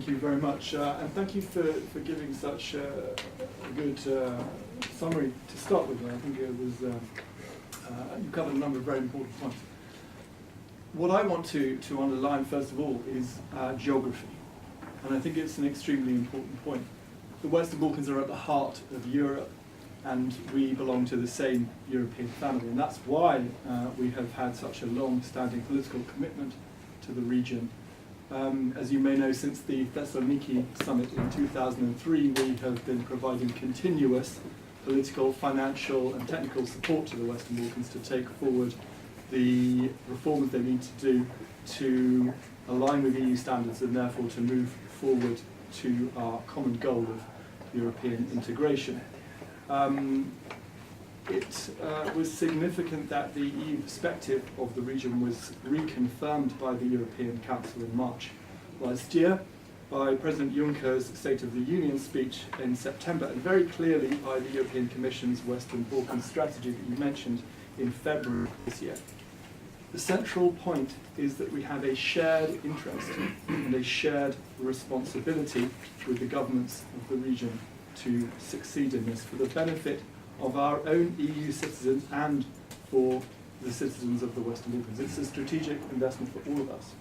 Thank you very much, and thank you for giving such a good summary to start with. I think it was you covered a number of very important points. What I want to underline first of all is geography, and I think it's an extremely important point. The Western Balkans are at the heart of Europe, and we belong to the same European family, and that's why we have had such a long-standing political commitment to the region. As you may know, since the Thessaloniki summit in 2003, we have been providing continuous political, financial and technical support to the Western Balkans to take forward the reforms they need to do to align with EU standards and therefore to move forward to our common goal of European integration. It was significant that the EU perspective of the region was reconfirmed by the European Council in March last year, by President Juncker's State of the Union speech in September, and very clearly by the European Commission's Western Balkans strategy that you mentioned in February this year. The central point is that we have a shared interest and a shared responsibility with the governments of the region to succeed in this for the benefit of our own EU citizens and for the citizens of the Western Balkans. It's a strategic investment for all of us.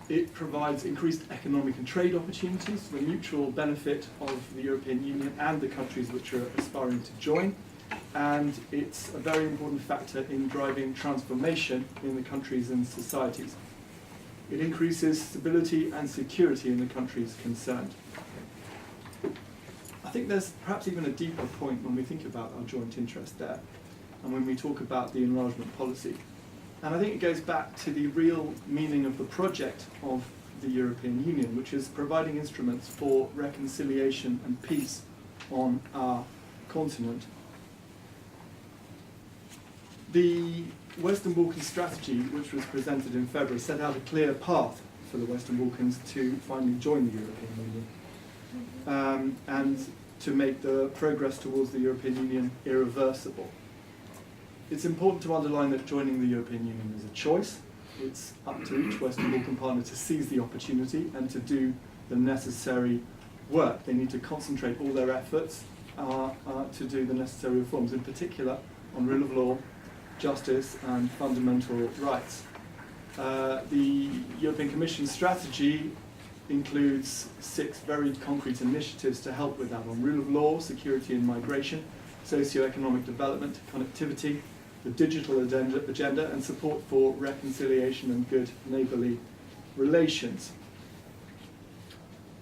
It provides increased economic and trade opportunities for the mutual benefit of the European Union and the countries which are aspiring to join. And it's a very important factor in driving transformation in the countries and societies. It increases stability and security in the countries concerned. I think there's perhaps even a deeper point when we think about our joint interest there and when we talk about the enlargement policy. And I think it goes back to the real meaning of the project of the European Union, which is providing instruments for reconciliation and peace on our continent. The Western Balkans strategy, which was presented in February, set out a clear path for the Western Balkans to finally join the European Union and to make the progress towards the European Union irreversible. It's important to underline that joining the European Union is a choice. It's up to each Western Balkan partner to seize the opportunity and to do the necessary work. They need to concentrate all their efforts to do the necessary reforms, in particular on rule of law, justice and fundamental rights. The European Commission strategy includes 6 very concrete initiatives to help with that on rule of law, security and migration, socio-economic development, connectivity, the digital agenda and support for reconciliation and good neighbourly relations.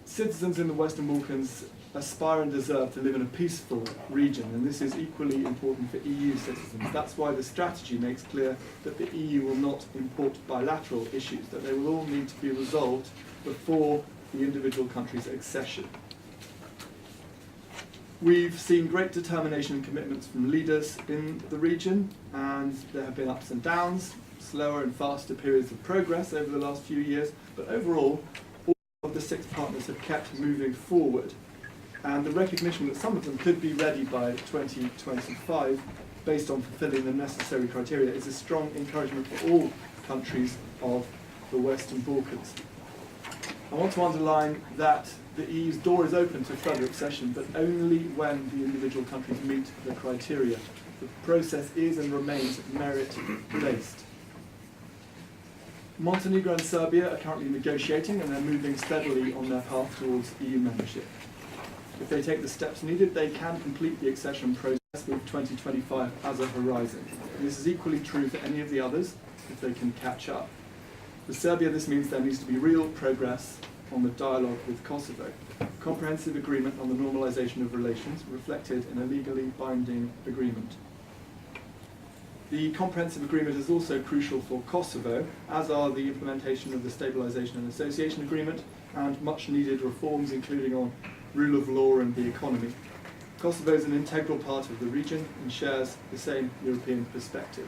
Citizens in the Western Balkans aspire and deserve to live in a peaceful region, and this is equally important for EU citizens. That's why the strategy makes clear that the EU will not import bilateral issues, that they will all need to be resolved before the individual country's accession. We've seen great determination and commitments from leaders in the region, and there have been ups and downs, slower and faster periods of progress over the last few years, but overall, all of the 6 partners have kept moving forward. And the recognition that some of them could be ready by 2025, based on fulfilling the necessary criteria, is a strong encouragement for all countries of the Western Balkans. I want to underline that the EU's door is open to further accession, but only when the individual countries meet the criteria. The process is and remains merit-based. Montenegro and Serbia are currently negotiating, and they're moving steadily on their path towards EU membership. If they take the steps needed, they can complete the accession process with 2025 as a horizon. And this is equally true for any of the others, if they can catch up. For Serbia, this means there needs to be real progress on the dialogue with Kosovo. Comprehensive agreement on the normalisation of relations reflected in a legally binding agreement. The comprehensive agreement is also crucial for Kosovo, as are the implementation of the Stabilisation and Association Agreement and much needed reforms, including on rule of law and the economy. Kosovo is an integral part of the region and shares the same European perspective.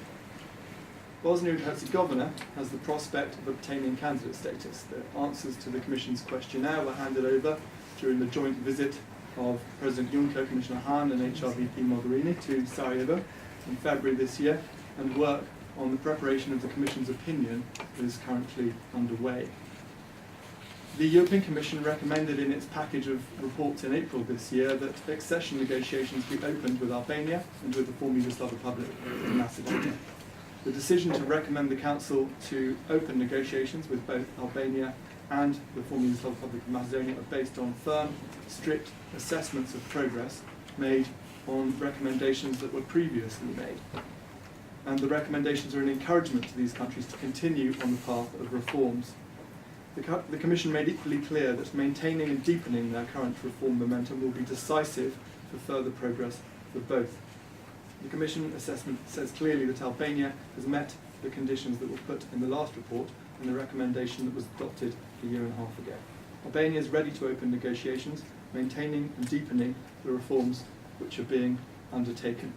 Bosnia and Herzegovina has the prospect of obtaining candidate status. The answers to the Commission's questionnaire were handed over during the joint visit of President Juncker, Commissioner Hahn and HRVP Mogherini to Sarajevo in February this year, and work on the preparation of the Commission's opinion that is currently underway. The European Commission recommended in its package of reports in April this year that accession negotiations be opened with Albania and with the former Yugoslav Republic of Macedonia. The decision to recommend the Council to open negotiations with both Albania and the former Yugoslav Republic of Macedonia are based on firm, strict assessments of progress made on recommendations that were previously made. And the recommendations are an encouragement to these countries to continue on the path of reforms. The Commission made equally clear that maintaining and deepening their current reform momentum will be decisive for further progress for both. The Commission assessment says clearly that Albania has met the conditions that were put in the last report and the recommendation that was adopted a year and a half ago. Albania is ready to open negotiations, maintaining and deepening the reforms which are being undertaken.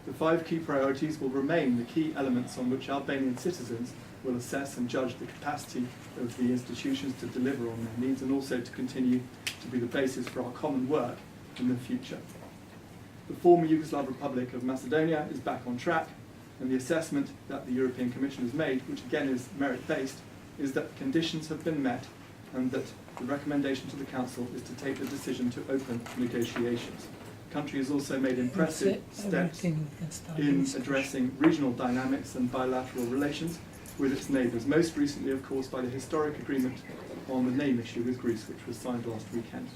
The 5 key priorities will remain the key elements on which Albanian citizens will assess and judge the capacity of the institutions to deliver on their needs and also to continue to be the basis for our common work in the future. The former Yugoslav Republic of Macedonia is back on track, and the assessment that the European Commission has made, which again is merit-based, is that conditions have been met and that the recommendation to the Council is to take the decision to open negotiations. The country has also made impressive steps in addressing regional dynamics and bilateral relations with its neighbours, most recently, of course, by the historic agreement on the name issue with Greece, which was signed last weekend.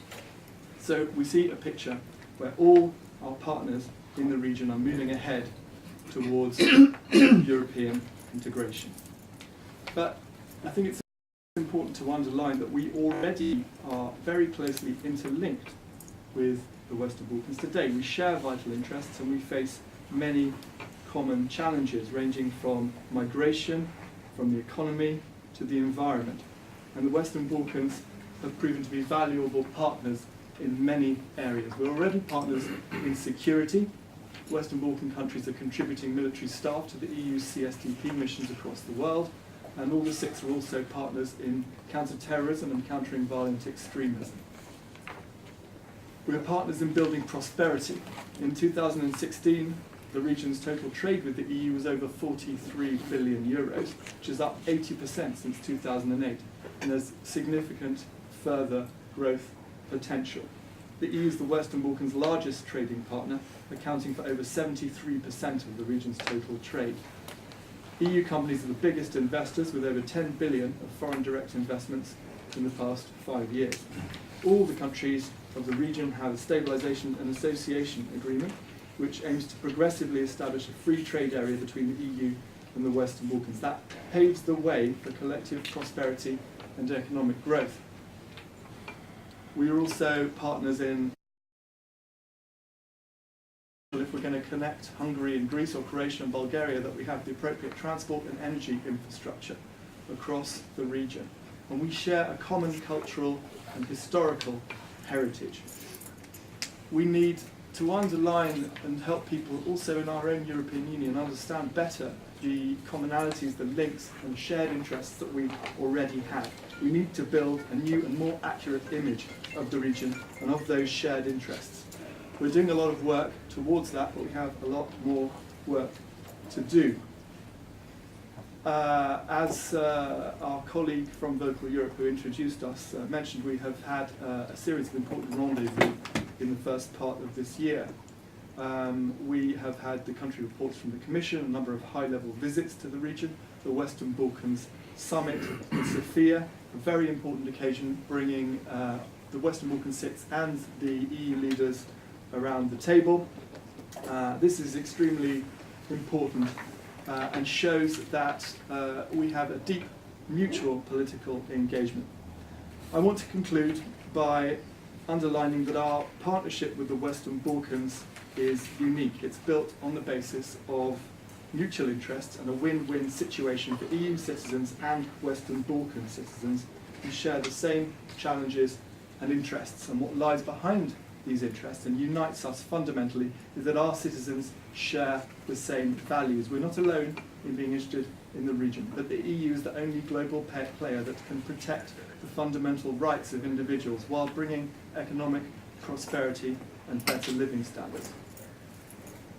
So we see a picture where all our partners in the region are moving ahead towards European integration. But I think it's important to underline that we already are very closely interlinked with the Western Balkans today. We share vital interests and we face many common challenges ranging from migration, from the economy to the environment. And the Western Balkans have proven to be valuable partners in many areas. We're already partners in security. Western Balkan countries are contributing military staff to the EU's CSDP missions across the world, and all the 6 are also partners in counter-terrorism and countering violent extremism. We are partners in building prosperity. In 2016, the region's total trade with the EU was over 43 billion euros, which is up 80% since 2008, and there's significant further growth potential. The EU is the Western Balkans' largest trading partner, accounting for over 73% of the region's total trade. EU companies are the biggest investors, with over 10 billion of foreign direct investments in the past 5 years. All the countries of the region have a Stabilisation and Association Agreement, which aims to progressively establish a free trade area between the EU and the Western Balkans. That paves the way for collective prosperity and economic growth. We are also partners in, if we're going to connect Hungary and Greece or Croatia and Bulgaria, that we have the appropriate transport and energy infrastructure across the region. And we share a common cultural and historical heritage. We need to underline and help people also in our own European Union understand better the commonalities, the links and shared interests that we already have. We need to build a new and more accurate image of the region and of those shared interests. We're doing a lot of work towards that, but we have a lot more work to do. As our colleague from Vocal Europe who introduced us mentioned, we have had a series of important rendezvous in the first part of this year. We have had the country reports from the Commission, a number of high-level visits to the region, the Western Balkans Summit in Sofia, a very important occasion bringing the Western Balkan 6 and the EU leaders around the table. This is extremely important and shows that we have a deep mutual political engagement. I want to conclude by underlining that our partnership with the Western Balkans is unique. It's built on the basis of mutual interests and a win-win situation for EU citizens and Western Balkan citizens who share the same challenges and interests. And what lies behind these interests and unites us fundamentally is that our citizens share the same values. We're not alone in being interested in the region, but the EU is the only global player that can protect the fundamental rights of individuals while bringing economic prosperity and better living standards.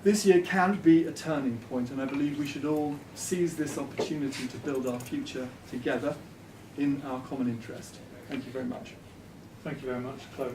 This year can be a turning point, and I believe we should all seize this opportunity to build our future together in our common interest. Thank you very much. Thank you very much, Clive.